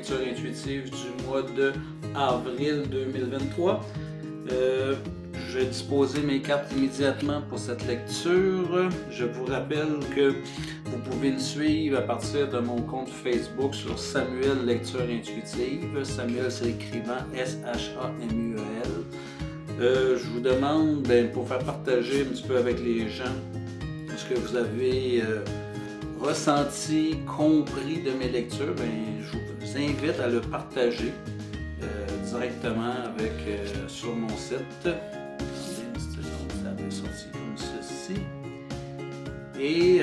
lecture intuitive du mois de avril 2023. Je vais disposer mes cartes immédiatement pour cette lecture. Je vous rappelle que vous pouvez me suivre à partir de mon compte Facebook sur Samuel Lecture Intuitive. Samuel, c'est écrivant S-H-A-M-U-E-L. Je vous demande, pour faire partager un petit peu avec les gens ce que vous avez ressenti, compris de mes lectures, je vous invite à le partager directement avec, sur mon site. Attendez, ça va sortir comme ceci. Et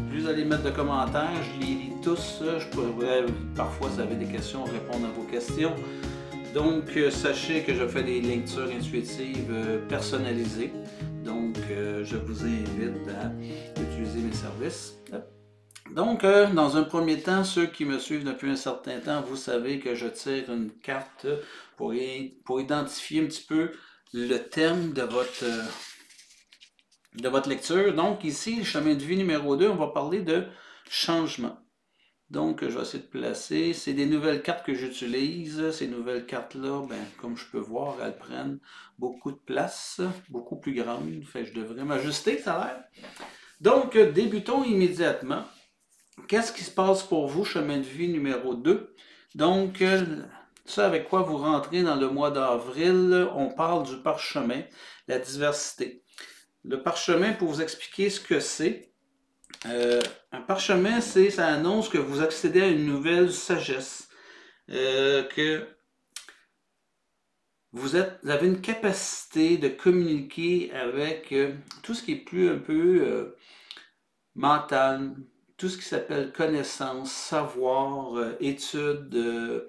plus vous allez mettre de commentaires, je les lis tous. Je pourrais, parfois, si vous avez des questions, répondre à vos questions. Donc, sachez que je fais des lectures intuitives personnalisées. Donc, je vous invite à utiliser mes services. Donc, dans un premier temps, ceux qui me suivent depuis un certain temps, vous savez que je tire une carte pour identifier un petit peu le thème de votre lecture. Donc, ici, le chemin de vie numéro 2, on va parler de changement. Donc, je vais essayer de placer. C'est des nouvelles cartes que j'utilise. Ces nouvelles cartes-là, comme je peux voir, elles prennent beaucoup de place, beaucoup plus grande. Fait que je devrais m'ajuster, ça a l'air. Donc, débutons immédiatement. Qu'est-ce qui se passe pour vous, chemin de vie numéro 2? Donc, ça avec quoi vous rentrez dans le mois d'avril, on parle du parchemin, la diversité. Le parchemin, pour vous expliquer ce que c'est, un parchemin, ça annonce que vous accédez à une nouvelle sagesse, que vous avez une capacité de communiquer avec tout ce qui est plus un peu mental, tout ce qui s'appelle connaissance, savoir, étude.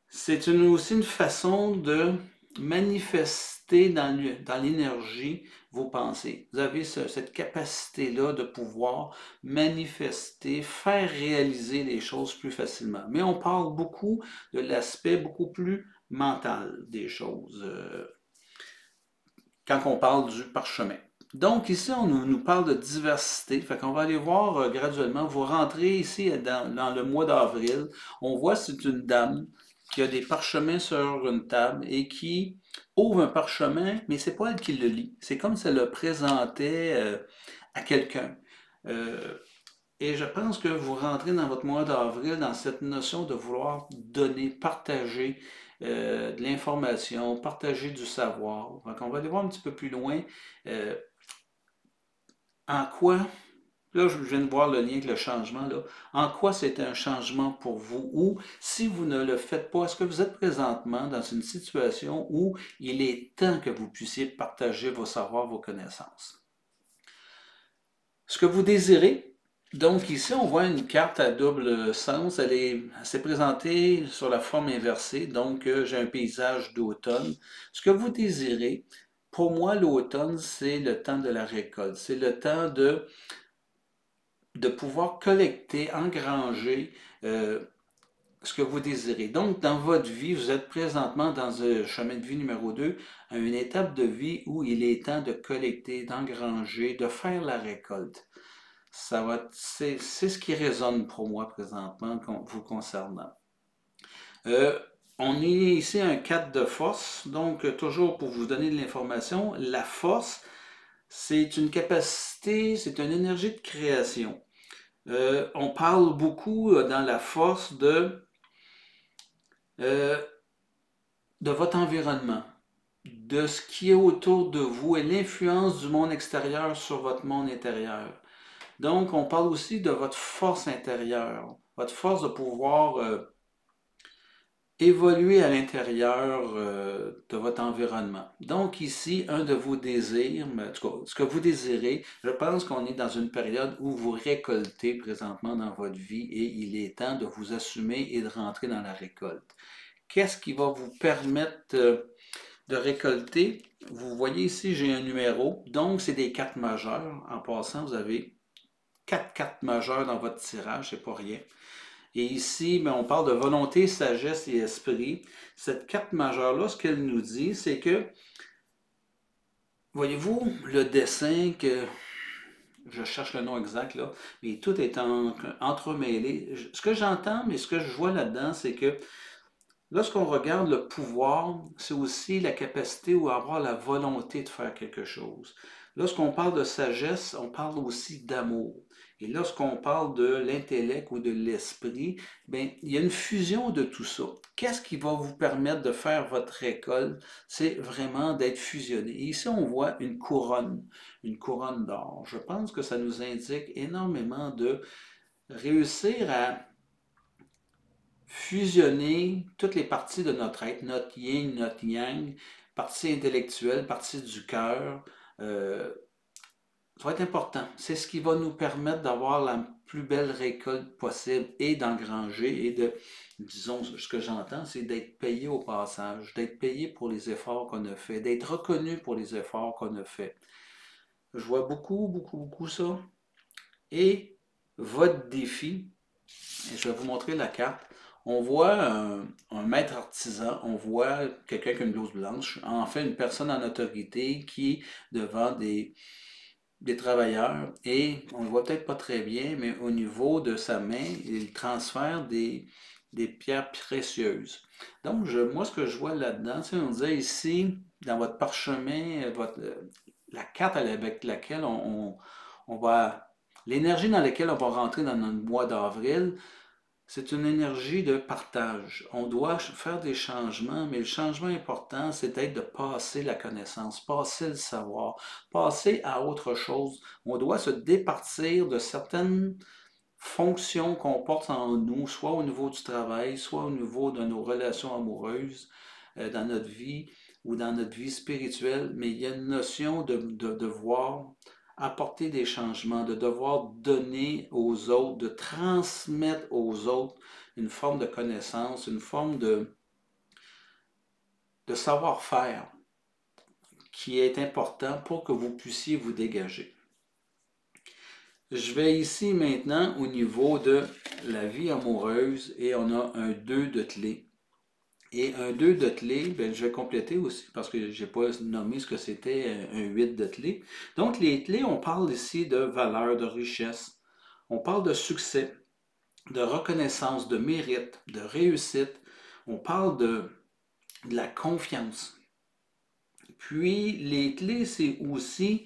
C'est aussi une façon de manifester dans l'énergie vos pensées. Vous avez cette capacité-là de pouvoir manifester, faire réaliser les choses plus facilement. Mais on parle beaucoup de l'aspect beaucoup plus mental des choses quand on parle du parchemin. Donc ici, on nous parle de diversité. Fait qu'on va aller voir graduellement. Vous rentrez ici dans le mois d'avril. On voit c'est une dame qui a des parchemins sur une table et qui ouvre un parchemin, mais c'est pas elle qui le lit. C'est comme si elle le présentait à quelqu'un. Et je pense que vous rentrez dans votre mois d'avril dans cette notion de vouloir donner, partager de l'information, partager du savoir. Donc, on va aller voir un petit peu plus loin en quoi. Là, je viens de voir le lien avec le changement, là. En quoi c'est un changement pour vous? Ou si vous ne le faites pas, est-ce que vous êtes présentement dans une situation où il est temps que vous puissiez partager vos savoirs, vos connaissances? Ce que vous désirez, donc ici on voit une carte à double sens, elle s'est présentée sur la forme inversée, donc j'ai un paysage d'automne. Ce que vous désirez, pour moi l'automne c'est le temps de la récolte, c'est le temps de pouvoir collecter, engranger ce que vous désirez. Donc, dans votre vie, vous êtes présentement dans un chemin de vie numéro 2, à une étape de vie où il est temps de collecter, d'engranger, de faire la récolte. C'est ce qui résonne pour moi présentement vous concernant. On est ici un 4 de force, donc toujours pour vous donner de l'information, la force, c'est une capacité, c'est une énergie de création. On parle beaucoup dans la force de votre environnement, de ce qui est autour de vous et l'influence du monde extérieur sur votre monde intérieur. Donc, on parle aussi de votre force intérieure, votre force de pouvoir évoluer à l'intérieur de votre environnement. Donc ici, un de vos désirs, en tout cas, ce que vous désirez, je pense qu'on est dans une période où vous récoltez présentement dans votre vie et il est temps de vous assumer et de rentrer dans la récolte. Qu'est-ce qui va vous permettre de récolter? Vous voyez ici, j'ai un numéro, donc c'est des cartes majeures. En passant, vous avez 4 cartes majeures dans votre tirage, c'est pas rien. Et ici, on parle de volonté, sagesse et esprit. Cette carte majeure-là, ce qu'elle nous dit, c'est que, voyez-vous, le dessin que je cherche le nom exact là, mais tout est entremêlé. Ce que j'entends, mais ce que je vois là-dedans, c'est que lorsqu'on regarde le pouvoir, c'est aussi la capacité ou avoir la volonté de faire quelque chose. Lorsqu'on parle de sagesse, on parle aussi d'amour. Et lorsqu'on parle de l'intellect ou de l'esprit, bien, il y a une fusion de tout ça. Qu'est-ce qui va vous permettre de faire votre école? C'est vraiment d'être fusionné. Et ici, on voit une couronne d'or. Je pense que ça nous indique énormément de réussir à fusionner toutes les parties de notre être, notre yin, notre yang, partie intellectuelle, partie du cœur. Euh, Ça va être important. C'est ce qui va nous permettre d'avoir la plus belle récolte possible et d'engranger et de, disons, ce que j'entends, c'est d'être payé au passage, d'être payé pour les efforts qu'on a fait, d'être reconnu pour les efforts qu'on a fait. Je vois beaucoup, beaucoup, beaucoup ça. Et votre défi, et je vais vous montrer la carte. On voit un maître artisan, on voit quelqu'un qui a une blouse blanche, en fait une personne en autorité qui est devant des travailleurs et on ne le voit peut-être pas très bien, mais au niveau de sa main, il transfère des pierres précieuses. Donc, moi, ce que je vois là-dedans, c'est on disait ici, dans votre parchemin, la carte avec laquelle on va l'énergie dans laquelle on va rentrer dans notre mois d'avril, c'est une énergie de partage. On doit faire des changements, mais le changement important, c'est d'être de passer la connaissance, passer le savoir, passer à autre chose. On doit se départir de certaines fonctions qu'on porte en nous, soit au niveau du travail, soit au niveau de nos relations amoureuses, dans notre vie ou dans notre vie spirituelle, mais il y a une notion de devoir apporter des changements, de devoir donner aux autres, de transmettre aux autres une forme de connaissance, une forme de savoir-faire qui est important pour que vous puissiez vous dégager. Je vais ici maintenant au niveau de la vie amoureuse et on a un 2 de clé. Et un 2 de clé, ben, je vais compléter aussi parce que je n'ai pas nommé ce que c'était un 8 de clé. Donc les clés, on parle ici de valeur, de richesse, on parle de succès, de reconnaissance, de mérite, de réussite, on parle de la confiance. Puis les clés, c'est aussi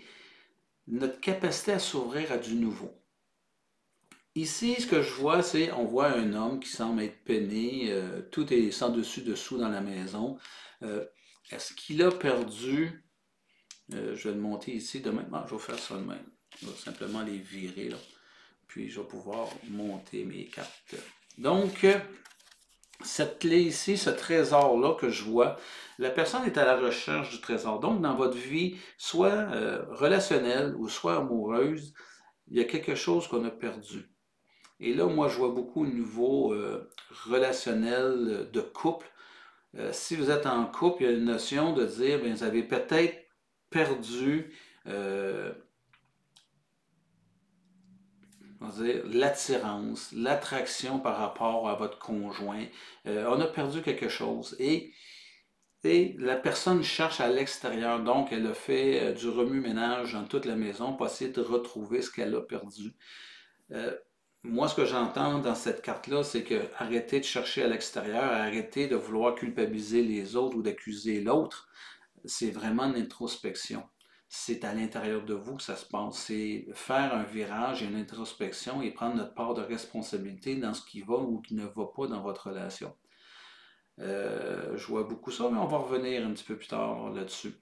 notre capacité à s'ouvrir à du nouveau. Ici, ce que je vois, c'est on voit un homme qui semble être peiné, tout est sans dessus-dessous dans la maison. Est-ce qu'il a perdu, je vais le monter ici de même, je vais faire ça de même. Je vais simplement les virer, là. Puis je vais pouvoir monter mes cartes. Donc, cette clé ici, ce trésor-là que je vois, la personne est à la recherche du trésor. Donc, dans votre vie, soit relationnelle ou soit amoureuse, il y a quelque chose qu'on a perdu. Et là, moi, je vois beaucoup au niveau relationnel de couple. Si vous êtes en couple, il y a une notion de dire, bien, vous avez peut-être perdu l'attirance, l'attraction par rapport à votre conjoint. On a perdu quelque chose. Et la personne cherche à l'extérieur, donc elle a fait du remue-ménage dans toute la maison pour essayer de retrouver ce qu'elle a perdu. Moi, ce que j'entends dans cette carte-là, c'est que arrêtez de chercher à l'extérieur, arrêtez de vouloir culpabiliser les autres ou d'accuser l'autre. C'est vraiment une introspection. C'est à l'intérieur de vous que ça se passe. C'est faire un virage et une introspection et prendre notre part de responsabilité dans ce qui va ou qui ne va pas dans votre relation. Je vois beaucoup ça, mais on va revenir un petit peu plus tard là-dessus.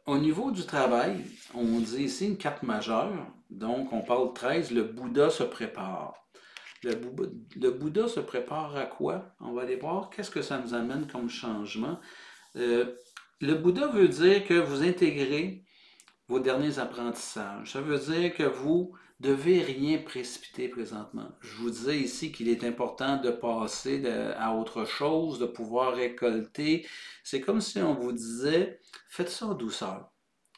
Au niveau du travail, on dit ici une carte majeure, donc on parle 13, le Bouddha se prépare. Le Bouddha se prépare à quoi? On va aller voir qu'est-ce que ça nous amène comme changement. Le Bouddha veut dire que vous intégrez vos derniers apprentissages. Ça veut dire que vous ne devez rien précipiter présentement. Je vous disais ici qu'il est important de passer à autre chose, de pouvoir récolter. C'est comme si on vous disait, faites ça en douceur.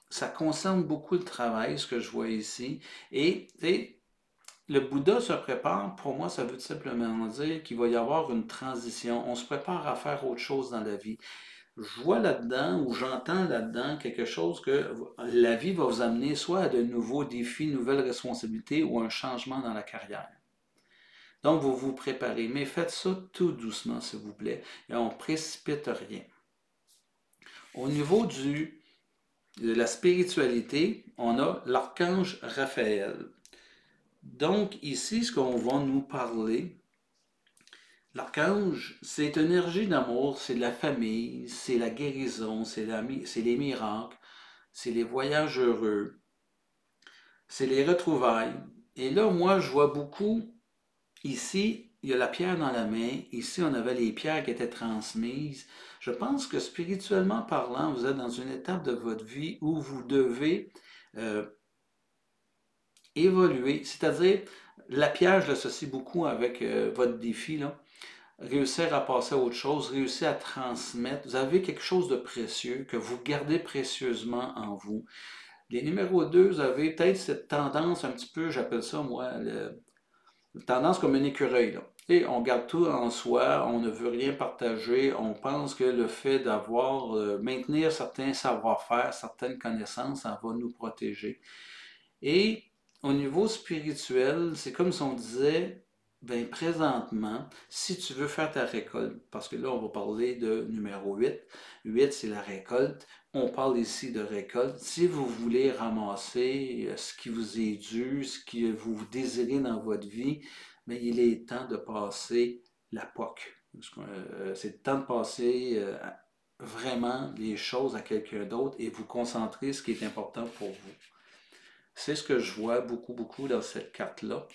Ça concerne beaucoup le travail, ce que je vois ici. Et le Bouddha se prépare, pour moi, ça veut tout simplement dire qu'il va y avoir une transition. On se prépare à faire autre chose dans la vie. je vois là-dedans ou j'entends là-dedans quelque chose que la vie va vous amener soit à de nouveaux défis, nouvelles responsabilités ou un changement dans la carrière. Donc, vous vous préparez, mais faites ça tout doucement, s'il vous plaît, et on ne précipite rien. Au niveau de la spiritualité, on a l'archange Raphaël. Donc, ici, ce qu'on va nous parler, l'archange, c'est une énergie d'amour, c'est de la famille, c'est la guérison, c'est les miracles, c'est les voyages heureux, c'est les retrouvailles. Et là, moi, je vois beaucoup, ici, il y a la pierre dans la main, ici, on avait les pierres qui étaient transmises. Je pense que spirituellement parlant, vous êtes dans une étape de votre vie où vous devez évoluer, c'est-à-dire, la pierre, je l'associe beaucoup avec votre défi, là. Réussir à passer à autre chose, réussir à transmettre. Vous avez quelque chose de précieux que vous gardez précieusement en vous. Les numéros 2, vous avez peut-être cette tendance un petit peu, j'appelle ça moi, tendance comme un écureuil, là. Et on garde tout en soi, on ne veut rien partager, on pense que le fait d'avoir, maintenir certains savoir-faire, certaines connaissances, ça va nous protéger. Et au niveau spirituel, c'est comme si on disait, ben présentement, si tu veux faire ta récolte, parce que là, on va parler de numéro 8. 8, c'est la récolte. On parle ici de récolte. Si vous voulez ramasser ce qui vous est dû, ce que vous désirez dans votre vie, ben, il est temps de passer la POC. C'est le temps de passer vraiment les choses à quelqu'un d'autre et vous concentrer sur ce qui est important pour vous. C'est ce que je vois beaucoup, beaucoup dans cette carte-là.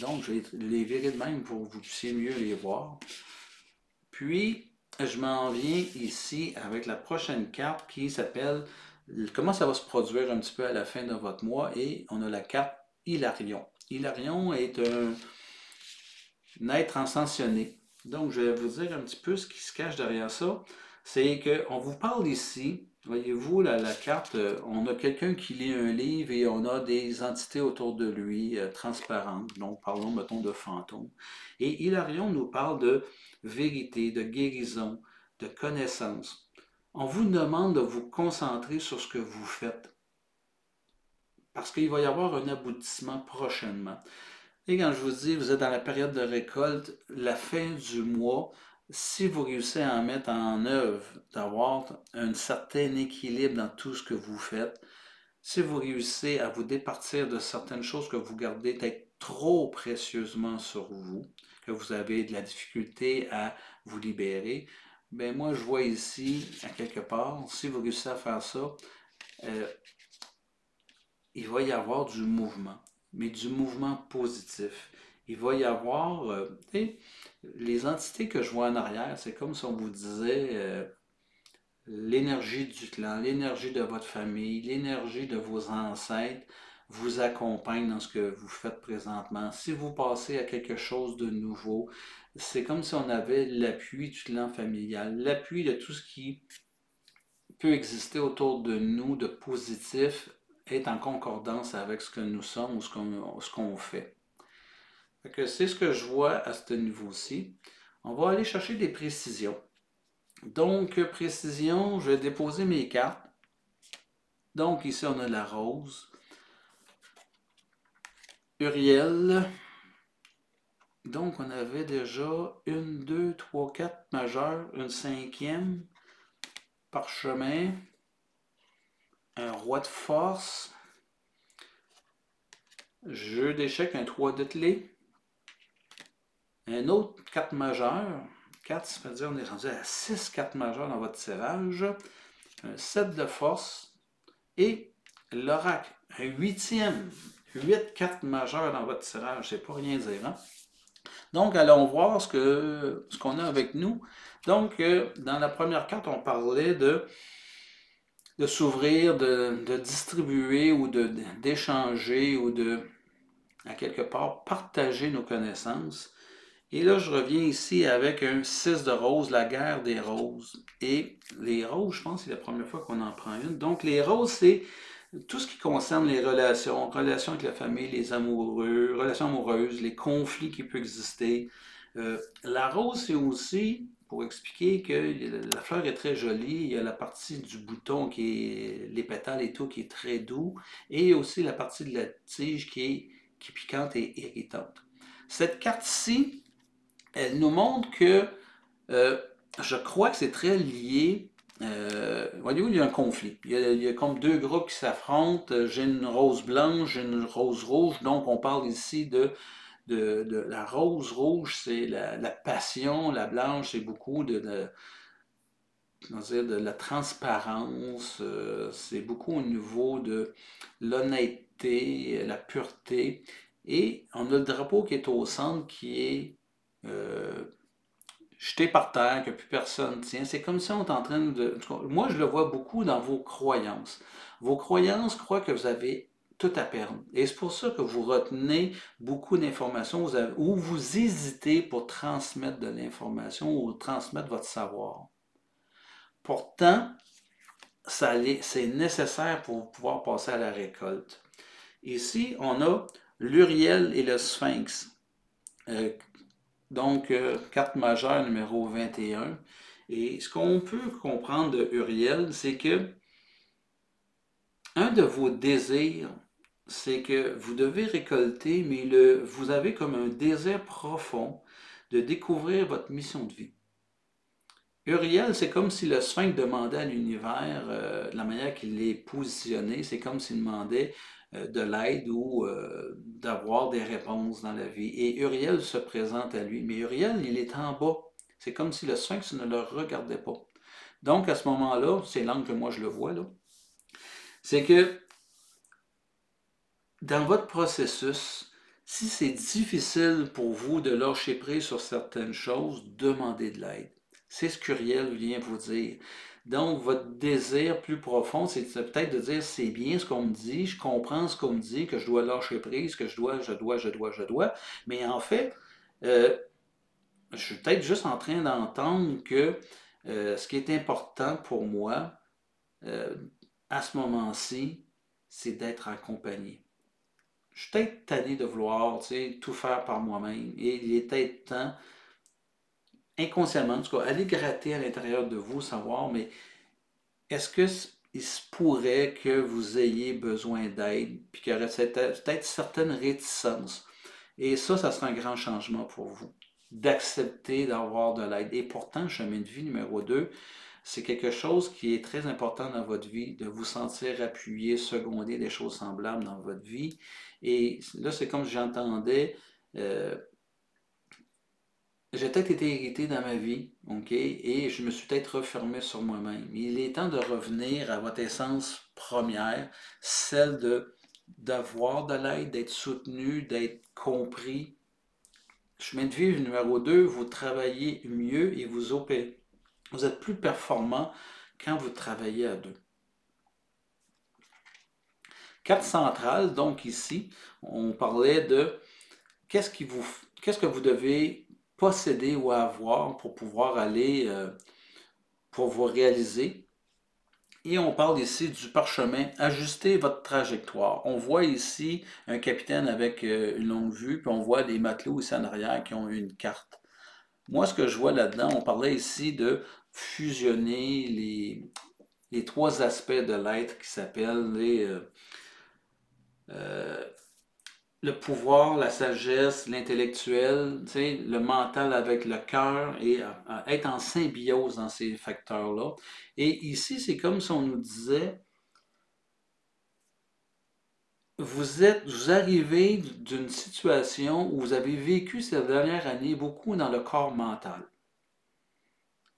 Donc, je vais les virer de même pour que vous puissiez mieux les voir. Puis, je m'en viens ici avec la prochaine carte qui s'appelle comment ça va se produire un petit peu à la fin de votre mois. Et on a la carte Hilarion. Hilarion est un être ascensionné. Donc, je vais vous dire un petit peu ce qui se cache derrière ça. C'est qu'on vous parle ici, voyez-vous, la carte, on a quelqu'un qui lit un livre et on a des entités autour de lui, transparentes. Donc, parlons, mettons, de fantômes. Et Hilarion nous parle de vérité, de guérison, de connaissance. On vous demande de vous concentrer sur ce que vous faites. Parce qu'il va y avoir un aboutissement prochainement. Et quand je vous dis, vous êtes dans la période de récolte, la fin du mois, si vous réussissez à en mettre en œuvre, d'avoir un certain équilibre dans tout ce que vous faites, si vous réussissez à vous départir de certaines choses que vous gardez peut-être trop précieusement sur vous, que vous avez de la difficulté à vous libérer, ben moi je vois ici, à quelque part, si vous réussissez à faire ça, il va y avoir du mouvement, mais du mouvement positif. Il va y avoir, les entités que je vois en arrière, c'est comme si on vous disait l'énergie du clan, l'énergie de votre famille, l'énergie de vos ancêtres vous accompagne dans ce que vous faites présentement. Si vous passez à quelque chose de nouveau, c'est comme si on avait l'appui du clan familial, l'appui de tout ce qui peut exister autour de nous de positif est en concordance avec ce que nous sommes ou ce qu'on fait. C'est ce que je vois à ce niveau-ci. On va aller chercher des précisions. Donc, précision, je vais déposer mes cartes. Donc, ici, on a la rose. Uriel. Donc, on avait déjà une, deux, trois, quatre majeures, une cinquième. Parchemin. Un roi de force. Jeu d'échecs, un 3 de clé. Un autre 4 majeur. 4, ça veut dire on est rendu à 6 4 majeurs dans votre tirage. Un 7 de force. Et l'oracle, un 8e. 8 4 majeurs dans votre tirage, c'est pas rien dire, hein? Donc, allons voir ce qu'on a avec nous. Donc, dans la première carte, on parlait de s'ouvrir, de distribuer ou d'échanger ou à quelque part, partager nos connaissances. Et là, je reviens ici avec un 6 de rose, la guerre des roses. Et les roses, je pense que c'est la première fois qu'on en prend une. Donc, les roses, c'est tout ce qui concerne les relations avec la famille, les amoureux, relations amoureuses, les conflits qui peuvent exister. La rose, c'est aussi, pour expliquer que la fleur est très jolie. Il y a la partie du bouton qui est, les pétales et tout, qui est très doux, et aussi la partie de la tige qui est piquante et irritante. Cette carte-ci, elle nous montre que euh, je crois que c'est très lié. Voyez-vous, il y a un conflit. Il y a comme deux groupes qui s'affrontent. J'ai une rose blanche, j'ai une rose rouge. Donc, on parle ici de la rose rouge, c'est la passion. La blanche, c'est beaucoup de la transparence. C'est beaucoup au niveau de l'honnêteté, la pureté. Et on a le drapeau qui est au centre, qui est euh, jeté par terre, que plus personne tient. C'est comme si on est en train de... Moi, je le vois beaucoup dans vos croyances. Vos croyances croient que vous avez tout à perdre. Et c'est pour ça que vous retenez beaucoup d'informations ou vous hésitez pour transmettre de l'information ou transmettre votre savoir. Pourtant, c'est nécessaire pour pouvoir passer à la récolte. Ici, on a l'Uriel et le Sphinx. Donc, carte majeure numéro 21. Et ce qu'on peut comprendre de Uriel, c'est que un de vos désirs, c'est que vous devez récolter, mais vous avez comme un désir profond de découvrir votre mission de vie. Uriel, c'est comme si le sphinx demandait à l'univers, de la manière qu'il est positionné, c'est comme s'il demandait de l'aide ou d'avoir des réponses dans la vie. Et Uriel se présente à lui, mais Uriel, il est en bas. C'est comme si le sphinx ne le regardait pas. Donc, à ce moment-là, c'est l'angle que moi je le vois, là, c'est que dans votre processus, si c'est difficile pour vous de lâcher prise sur certaines choses, demandez de l'aide. C'est ce qu'Uriel vient vous dire. Donc, votre désir plus profond, c'est peut-être de dire, c'est bien ce qu'on me dit, je comprends ce qu'on me dit, que je dois lâcher prise, que je dois. Mais en fait, je suis peut-être juste en train d'entendre que ce qui est important pour moi, euh, à ce moment-ci, c'est d'être accompagné. Je suis peut-être tanné de vouloir, tout faire par moi-même. Et il est peut-être temps, inconsciemment, en tout cas, aller gratter à l'intérieur de vous, savoir, mais est-ce qu'il se pourrait que vous ayez besoin d'aide, puis qu'il y aurait peut-être certaines réticences. Et ça sera un grand changement pour vous, d'accepter d'avoir de l'aide. Et pourtant, chemin de vie numéro 2, c'est quelque chose qui est très important dans votre vie, de vous sentir appuyé, seconder des choses semblables dans votre vie. Et là, c'est comme j'entendais, euh, j'ai peut-être été irrité dans ma vie, ok, et je me suis peut-être refermé sur moi-même. Il est temps de revenir à votre essence première, celle d'avoir de l'aide, d'être soutenu, d'être compris. Chemin de vie numéro 2, vous travaillez mieux et vous opérez. Vous êtes plus performant quand vous travaillez à deux. Carte centrale, donc ici, on parlait de qu'est-ce que vous devez posséder ou avoir pour pouvoir aller, pour vous réaliser. Et on parle ici du parchemin, ajuster votre trajectoire. On voit ici un capitaine avec une longue vue, puis on voit des matelots ici en arrière qui ont une carte. Moi, ce que je vois là-dedans, on parlait ici de fusionner les trois aspects de l'être qui s'appellent euh, le pouvoir, la sagesse, l'intellectuel, le mental avec le cœur et être en symbiose dans ces facteurs-là. Et ici, c'est comme si on nous disait, vous arrivez d'une situation où vous avez vécu cette dernière année beaucoup dans le corps mental.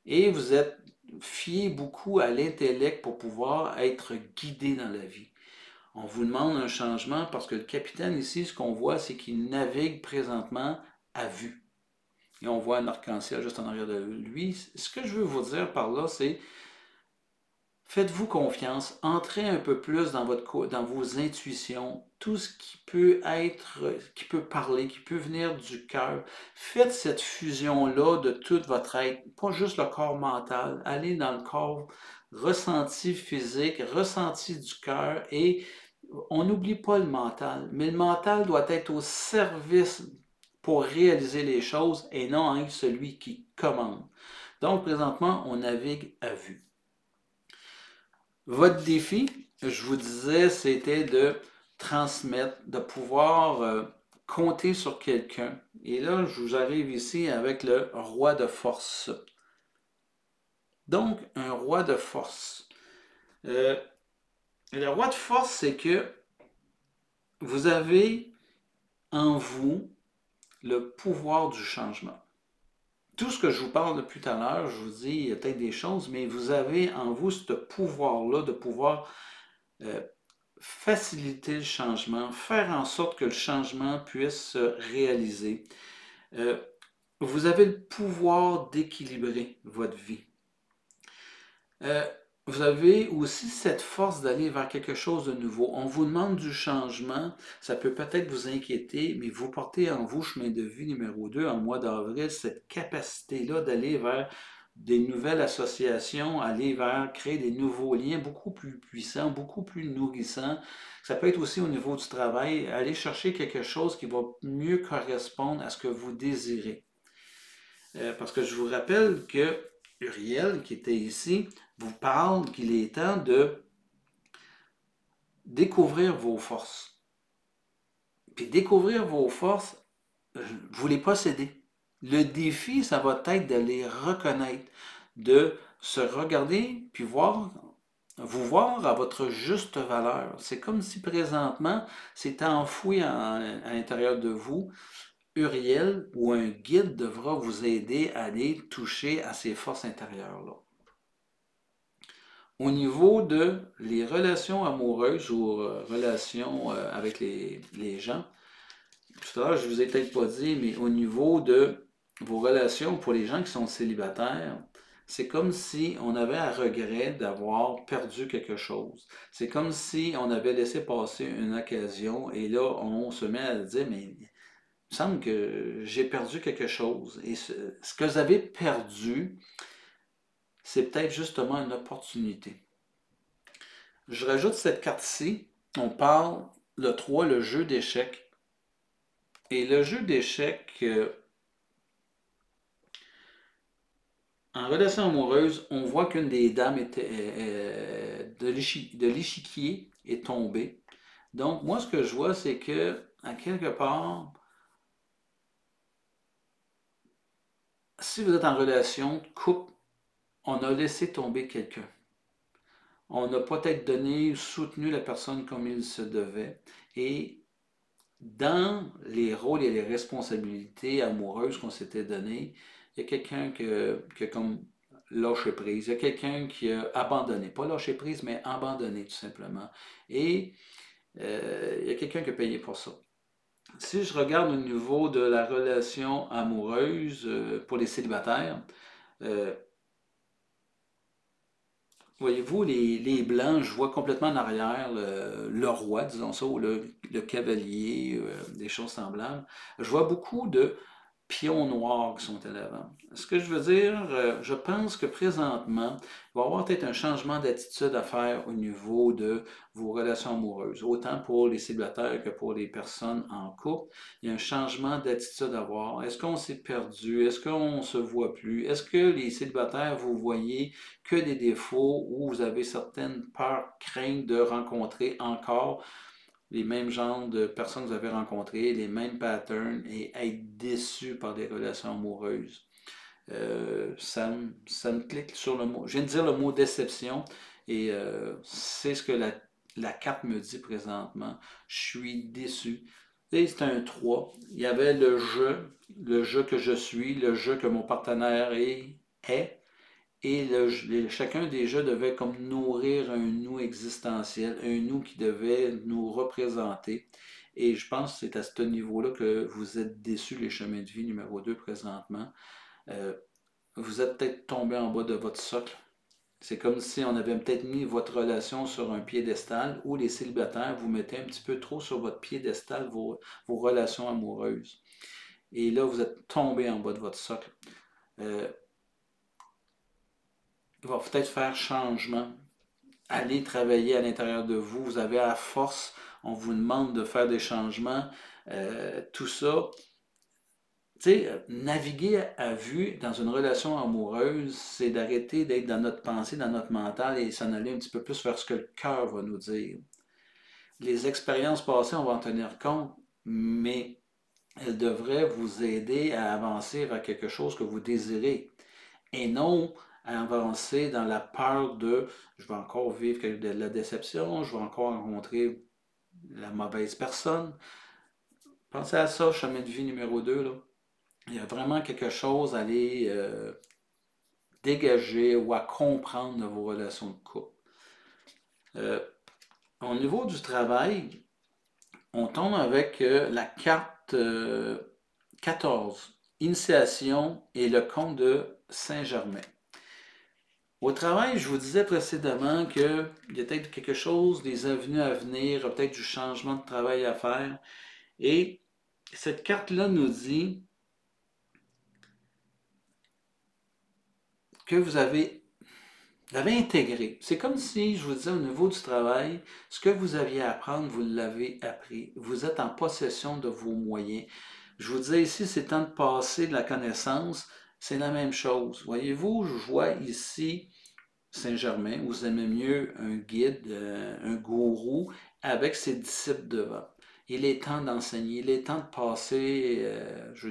Et vous êtes fié beaucoup à l'intellect pour pouvoir être guidé dans la vie. On vous demande un changement parce que le capitaine ici, ce qu'on voit, c'est qu'il navigue présentement à vue. Et on voit un arc-en-ciel juste en arrière de lui. Ce que je veux vous dire par là, c'est faites-vous confiance, entrez un peu plus dans vos intuitions, tout ce qui peut être, qui peut parler, qui peut venir du cœur. Faites cette fusion-là de tout votre être, pas juste le corps mental. Allez dans le corps ressenti physique, ressenti du cœur et on n'oublie pas le mental, mais le mental doit être au service pour réaliser les choses et non être celui qui commande. Donc, présentement, on navigue à vue. Votre défi, je vous disais, c'était de transmettre, de pouvoir compter sur quelqu'un. Et là, je vous arrive ici avec le roi de force. Donc, un roi de force. Le roi de force, c'est que vous avez en vous le pouvoir du changement. Tout ce que je vous parle depuis tout à l'heure, je vous dis, il y a peut-être des choses, mais vous avez en vous ce pouvoir-là de pouvoir faciliter le changement, faire en sorte que le changement puisse se réaliser. Vous avez le pouvoir d'équilibrer votre vie. Vous avez aussi cette force d'aller vers quelque chose de nouveau. On vous demande du changement, ça peut peut-être vous inquiéter, mais vous portez en vous, chemin de vie numéro 2, en mois d'avril, cette capacité-là d'aller vers des nouvelles associations, aller vers créer des nouveaux liens beaucoup plus puissants, beaucoup plus nourrissants. Ça peut être aussi au niveau du travail, aller chercher quelque chose qui va mieux correspondre à ce que vous désirez. Parce que je vous rappelle que Uriel, qui était ici, vous parle qu'il est temps de découvrir vos forces. Puis découvrir vos forces, vous les possédez. Le défi, ça va être de les reconnaître, de se regarder, puis vous voir à votre juste valeur. C'est comme si présentement, c'est enfoui à l'intérieur de vous. Uriel ou un guide devra vous aider à aller toucher à ces forces intérieures-là. Au niveau de les relations amoureuses ou relations avec les gens, tout à l'heure, je ne vous ai peut-être pas dit, mais au niveau de vos relations pour les gens qui sont célibataires, c'est comme si on avait un regret d'avoir perdu quelque chose. C'est comme si on avait laissé passer une occasion et là, on se met à dire, mais il me semble que j'ai perdu quelque chose. Et ce que vous avez perdu, c'est peut-être justement une opportunité. Je rajoute cette carte-ci. On parle, le 3, le jeu d'échecs. Et le jeu d'échecs, en relation amoureuse, on voit qu'une des dames de l'échiquier est tombée. Donc, moi, ce que je vois, c'est que, à quelque part, si vous êtes en relation de couple, on a laissé tomber quelqu'un. On n'a peut-être donné, soutenu la personne comme il se devait. Et dans les rôles et les responsabilités amoureuses qu'on s'était données, il y a quelqu'un qui a comme lâché prise. Il y a quelqu'un qui a abandonné. Pas lâché prise, mais abandonné tout simplement. Et il y a quelqu'un qui a payé pour ça. Si je regarde au niveau de la relation amoureuse pour les célibataires, voyez-vous, les blancs, je vois complètement en arrière le roi, disons ça, ou le cavalier, des choses semblables. Je vois beaucoup de pions noirs qui sont à l'avant. Ce que je veux dire, je pense que présentement, il va y avoir peut-être un changement d'attitude à faire au niveau de vos relations amoureuses, autant pour les célibataires que pour les personnes en couple. Il y a un changement d'attitude à avoir. Est-ce qu'on s'est perdu? Est-ce qu'on ne se voit plus? Est-ce que les célibataires, vous voyez que des défauts ou vous avez certaines peurs, craintes de rencontrer encore les mêmes genres de personnes que vous avez rencontrées, les mêmes patterns et être déçu par des relations amoureuses. Ça me clique sur le mot. Je viens de dire le mot déception et c'est ce que la carte me dit présentement. Je suis déçu. Et c'est un 3. Il y avait le jeu que je suis, le jeu que mon partenaire est. Et chacun des jeux devait comme nourrir un nous existentiel, un nous qui devait nous représenter. Et je pense que c'est à ce niveau-là que vous êtes déçus, les chemins de vie numéro 2 présentement. Vous êtes peut-être tombé en bas de votre socle. C'est comme si on avait peut-être mis votre relation sur un piédestal ou les célibataires, vous mettez un petit peu trop sur votre piédestal vos relations amoureuses. Et là, vous êtes tombé en bas de votre socle. Il va peut-être faire changement. Allez travailler à l'intérieur de vous. Vous avez à force, on vous demande de faire des changements. Tout ça, Tu sais, naviguer à vue dans une relation amoureuse, c'est d'arrêter d'être dans notre pensée, dans notre mental et s'en aller un petit peu plus vers ce que le cœur va nous dire. Les expériences passées, on va en tenir compte, mais elles devraient vous aider à avancer vers quelque chose que vous désirez et non à avancer dans la peur de je vais encore vivre de la déception, je vais encore rencontrer la mauvaise personne. Pensez à ça, chemin de vie numéro 2 là. Il y a vraiment quelque chose à aller dégager ou à comprendre de vos relations de couple. Euh, Au niveau du travail, on tombe avec la carte 14, Initiation et le comte de Saint-Germain. Au travail, je vous disais précédemment qu'il y a peut-être quelque chose, des avenues à venir, peut-être du changement de travail à faire. Et cette carte-là nous dit que vous l'avez intégré. C'est comme si je vous disais au niveau du travail, ce que vous aviez à apprendre, vous l'avez appris. Vous êtes en possession de vos moyens. Je vous disais ici, c'est temps de passer de la connaissance. C'est la même chose. Voyez-vous, je vois ici Saint-Germain, ou vous aimez mieux un guide, un gourou, avec ses disciples devant. Il est temps d'enseigner, il est temps de passer, je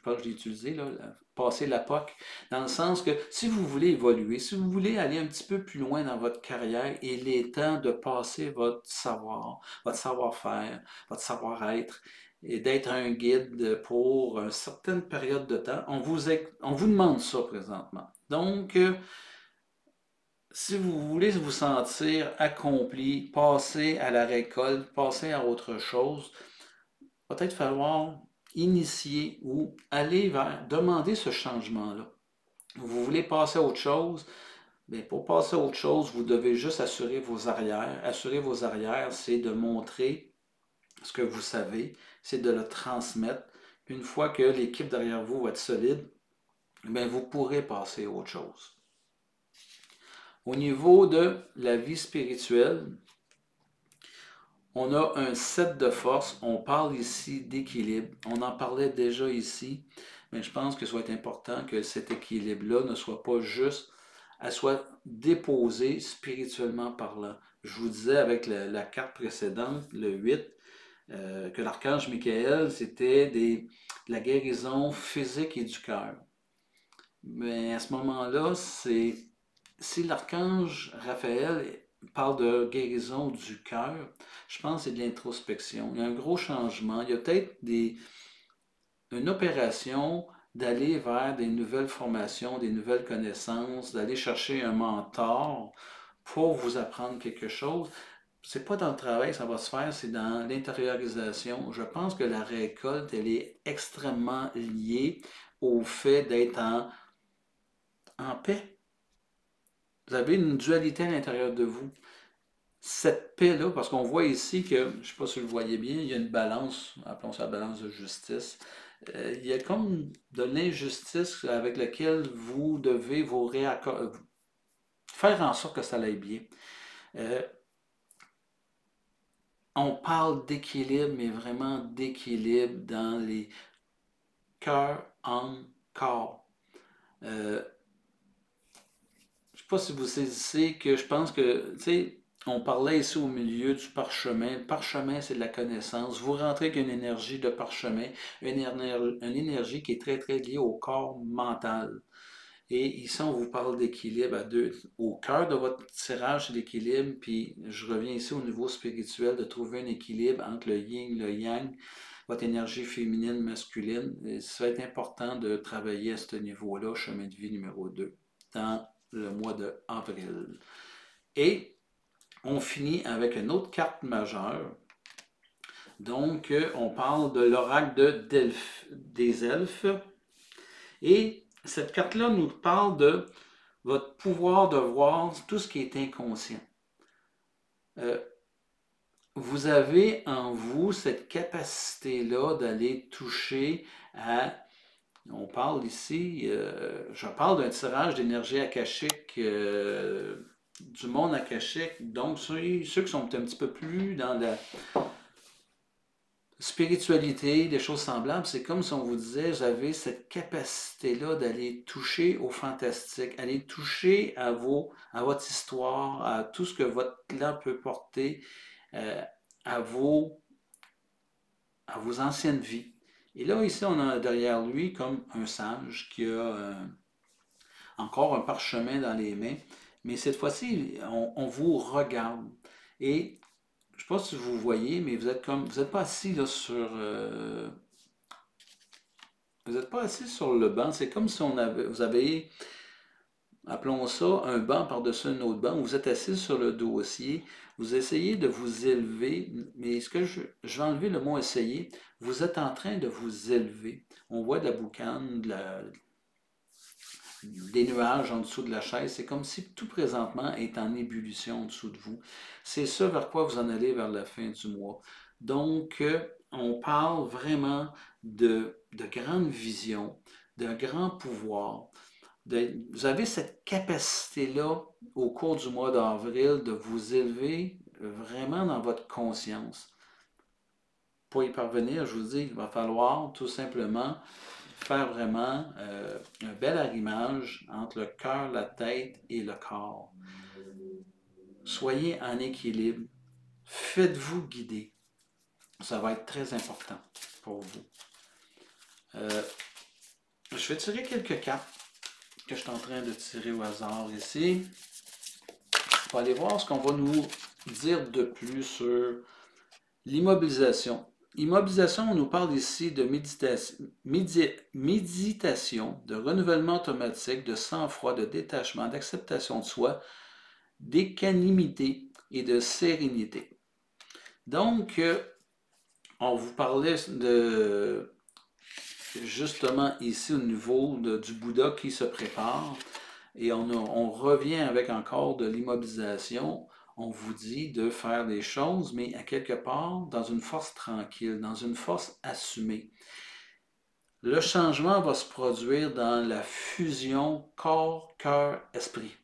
pense que je l'ai utilisé, là, passer la POC, dans le sens que si vous voulez évoluer, si vous voulez aller un petit peu plus loin dans votre carrière, il est temps de passer votre savoir, votre savoir-faire, votre savoir-être, et d'être un guide pour une certaine période de temps. On vous demande ça présentement. Donc, si vous voulez vous sentir accompli, passer à la récolte, passer à autre chose, peut-être falloir initier ou aller vers, demander ce changement-là. Vous voulez passer à autre chose, bien, pour passer à autre chose, vous devez juste assurer vos arrières. Assurer vos arrières, c'est de montrer ce que vous savez, c'est de le transmettre. Puis une fois que l'équipe derrière vous va être solide, bien, vous pourrez passer à autre chose. Au niveau de la vie spirituelle, on a un set de force. On parle ici d'équilibre. On en parlait déjà ici, mais je pense que ça va être important que cet équilibre-là ne soit pas juste, elle soit déposée spirituellement parlant. Je vous disais avec la carte précédente, le 8, que l'archange Michael, c'était de la guérison physique et du cœur. Mais à ce moment-là, si l'archange Raphaël parle de guérison du cœur, je pense que c'est de l'introspection. Il y a un gros changement. Il y a peut-être une opération d'aller vers des nouvelles formations, des nouvelles connaissances, d'aller chercher un mentor pour vous apprendre quelque chose. C'est pas dans le travail que ça va se faire, c'est dans l'intériorisation. Je pense que la récolte, elle est extrêmement liée au fait d'être en paix. Vous avez une dualité à l'intérieur de vous. Cette paix-là, parce qu'on voit ici que, je ne sais pas si vous le voyez bien, il y a une balance, appelons ça la balance de justice. Il y a comme de l'injustice avec laquelle vous devez vous faire en sorte que ça aille bien. On parle d'équilibre, mais vraiment d'équilibre dans les cœurs, âme, corps. Je ne sais pas si vous saisissez que je pense que, tu sais, on parlait ici au milieu du parchemin. Le parchemin, c'est de la connaissance. Vous rentrez avec une énergie de parchemin, une énergie qui est très, très liée au corps mental. Et ici, on vous parle d'équilibre au cœur de votre tirage, c'est l'équilibre. Puis, je reviens ici au niveau spirituel, de trouver un équilibre entre le yin, le yang, votre énergie féminine, masculine. Et ça va être important de travailler à ce niveau-là, chemin de vie numéro 2, dans le mois d'avril. Et on finit avec une autre carte majeure. Donc, on parle de l'oracle des elfes. Et cette carte-là nous parle de votre pouvoir de voir tout ce qui est inconscient. Vous avez en vous cette capacité-là d'aller toucher à... On parle ici, je parle d'un tirage d'énergie akashique, du monde akashique. Donc, ceux qui sont un petit peu plus dans spiritualité, des choses semblables, c'est comme si on vous disait, j'avais cette capacité-là d'aller toucher au fantastique, aller toucher à votre histoire, à tout ce que votre clan peut porter, euh, à vos, à vos anciennes vies. Et là, ici, on a derrière lui comme un sage qui a encore un parchemin dans les mains, mais cette fois-ci, on vous regarde. Et je ne sais pas si vous voyez, mais vous n'êtes pas assis là vous n'êtes pas assis sur le banc. C'est comme si vous avez, appelons ça, un banc par-dessus un autre banc. Vous êtes assis sur le dossier. Vous essayez de vous élever, mais je vais enlever le mot essayer. Vous êtes en train de vous élever. On voit de la boucane, des nuages en dessous de la chaise. C'est comme si tout présentement est en ébullition en dessous de vous. C'est ça vers quoi vous en allez vers la fin du mois. Donc, on parle vraiment de grande vision, de grand pouvoir. Vous avez cette capacité-là au cours du mois d'avril de vous élever vraiment dans votre conscience. Pour y parvenir, je vous dis, il va falloir tout simplement faire vraiment un bel arrimage entre le cœur, la tête et le corps. Soyez en équilibre. Faites-vous guider. Ça va être très important pour vous. Je vais tirer quelques cartes que je suis en train de tirer au hasard ici. On va aller voir ce qu'on va nous dire de plus sur l'immobilisation. Immobilisation, on nous parle ici de méditation, de renouvellement automatique, de sang-froid, de détachement, d'acceptation de soi, d'équanimité et de sérénité. Donc, on vous parlait de justement ici au niveau du Bouddha qui se prépare et on revient avec encore de l'immobilisation. On vous dit de faire des choses, mais à quelque part dans une force tranquille, dans une force assumée. Le changement va se produire dans la fusion corps, cœur, esprit.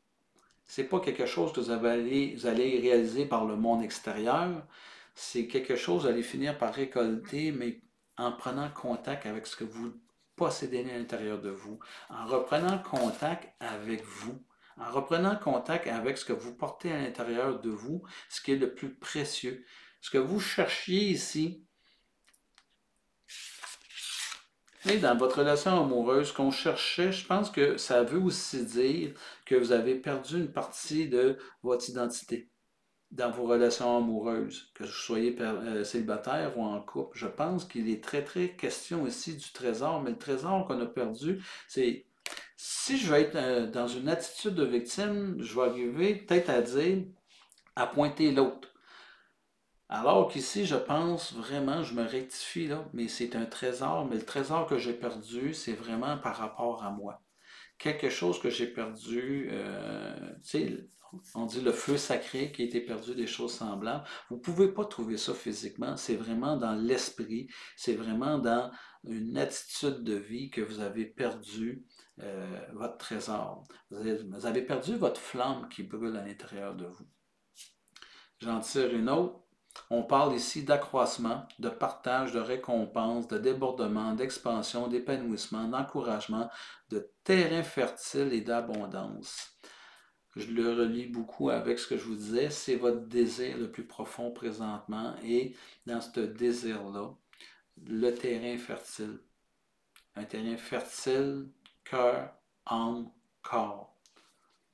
Ce n'est pas quelque chose que vous allez réaliser par le monde extérieur, c'est quelque chose que vous allez finir par récolter, mais en prenant contact avec ce que vous possédez à l'intérieur de vous, en reprenant contact avec vous, en reprenant contact avec ce que vous portez à l'intérieur de vous, ce qui est le plus précieux. Ce que vous cherchiez ici, et dans votre relation amoureuse, qu'on cherchait, je pense que ça veut aussi dire que vous avez perdu une partie de votre identité dans vos relations amoureuses, que vous soyez célibataire ou en couple. Je pense qu'il est très, très question ici du trésor, mais le trésor qu'on a perdu, c'est si je vais être dans une attitude de victime, je vais arriver peut-être à dire, à pointer l'autre. Alors qu'ici, je pense vraiment, je me rectifie là, mais c'est un trésor, mais le trésor que j'ai perdu, c'est vraiment par rapport à moi. Quelque chose que j'ai perdu, tu sais, on dit le feu sacré qui a été perdu, des choses semblables. Vous ne pouvez pas trouver ça physiquement, c'est vraiment dans l'esprit, c'est vraiment dans une attitude de vie que vous avez perdu votre trésor. Vous avez perdu votre flamme qui brûle à l'intérieur de vous. J'en tire une autre. On parle ici d'accroissement, de partage, de récompense, de débordement, d'expansion, d'épanouissement, d'encouragement, de terrain fertile et d'abondance. Je le relie beaucoup avec ce que je vous disais, c'est votre désir le plus profond présentement et dans ce désir-là, le terrain fertile. Un terrain fertile, cœur, âme, corps.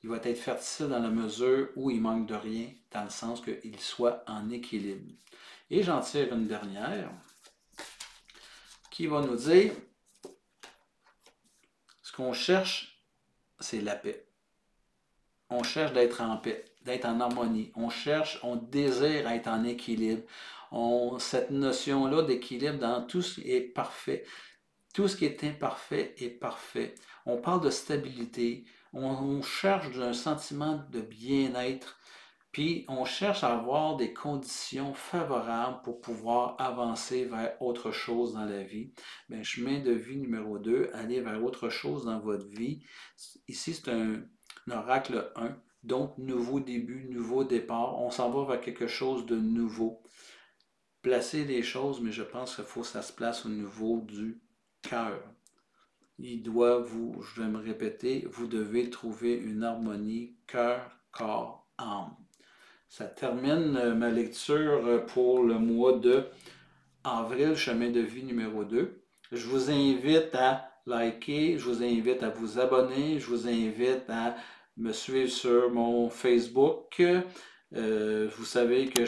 Il va être fertile dans la mesure où il manque de rien, dans le sens qu'il soit en équilibre. Et j'en tire une dernière qui va nous dire ce qu'on cherche, c'est la paix. On cherche d'être en paix, d'être en harmonie. On désire être en équilibre. Cette notion-là d'équilibre dans tout ce qui est parfait. Tout ce qui est imparfait est parfait. On parle de stabilité. On cherche un sentiment de bien-être. Puis on cherche à avoir des conditions favorables pour pouvoir avancer vers autre chose dans la vie. Bien, chemin de vie numéro 2, aller vers autre chose dans votre vie. Ici, c'est un oracle 1, donc nouveau début, nouveau départ. On s'en va vers quelque chose de nouveau. placer les choses, mais je pense qu'il faut que ça se place au niveau du cœur. Je vais me répéter, vous devez trouver une harmonie cœur, corps, âme. Ça termine ma lecture pour le mois de avril, chemin de vie numéro 2. Je vous invite à liker, je vous invite à vous abonner, je vous invite à me suivre sur mon Facebook. Vous savez que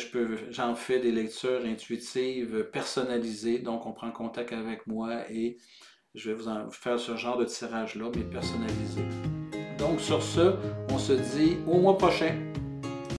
j'en fais des lectures intuitives personnalisées, donc on prend contact avec moi et je vais vous faire ce genre de tirage-là, mais personnalisé. Donc sur ce, on se dit au mois prochain.